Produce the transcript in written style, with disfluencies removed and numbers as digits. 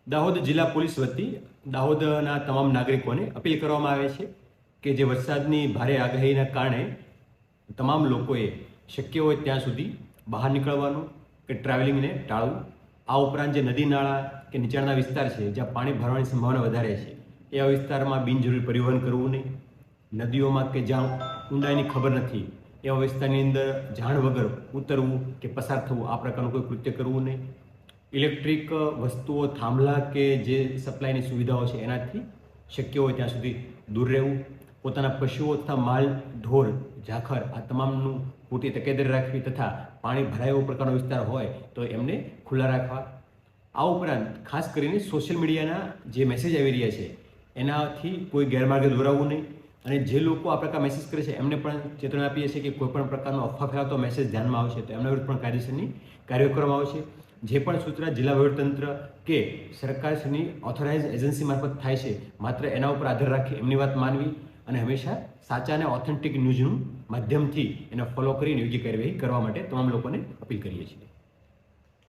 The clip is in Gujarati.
દાહોદ જિલ્લા પોલીસ વતી દાહોદના તમામ નાગરિકોને અપીલ કરવામાં આવે છે કે જે વરસાદની ભારે આગાહીના કારણે તમામ લોકોએ શક્ય હોય ત્યાં સુધી બહાર નીકળવાનું કે ટ્રાવેલિંગને ટાળવું. આ ઉપરાંત જે નદી નાળા કે નીચાણના વિસ્તાર છે જ્યાં પાણી ભરવાની સંભાવના વધારે છે એવા વિસ્તારમાં બિનજરૂરી પરિવહન કરવું નહીં. નદીઓમાં કે જ્યાં ઊંડાઈની ખબર નથી એવા વિસ્તારની અંદર જાણ વગર ઉતરવું કે પસાર થવું આ પ્રકારનું કોઈ કૃત્ય કરવું નહીં. ઇલેક્ટ્રિક વસ્તુઓ થાંભલા કે જે સપ્લાયની સુવિધાઓ છે એનાથી શક્ય હોય ત્યાં સુધી દૂર રહેવું. પોતાના પશુઓ તથા માલ ઢોર ઝાખર આ તમામનું પૂરતી તકેદારી રાખવી તથા પાણી ભરાય એવો પ્રકારનો વિસ્તાર હોય તો એમને ખુલ્લા રાખવા. આ ઉપરાંત ખાસ કરીને સોશિયલ મીડિયાના જે મેસેજ આવી રહ્યા છે એનાથી કોઈ ગેરમાર્ગે દોરાવવું નહીં. અને જે લોકો આ પ્રકાર મેસેજ કરે છે એમને પણ ચેતવણી આપીએ છીએ કે કોઈ પણ પ્રકારનો અફવા ફેલાવતો મેસેજ ધ્યાનમાં આવશે તો એમના વિરુદ્ધ પણ કાયદેસરની કાર્યવાહી કરવામાં આવશે. જે પણ સૂચના જિલ્લા વહીવટીતંત્ર કે સરકારશ્રીની ઓથોરાઇઝ એજન્સી મારફત થાય છે માત્ર એના ઉપર આધાર રાખી એમની વાત માનવી અને હંમેશા સાચા અને ઓથેન્ટિક ન્યૂઝનું માધ્યમથી એને ફોલો કરીને યોગ્ય કાર્યવાહી કરવા માટે તમામ લોકોને અપીલ કરીએ છીએ.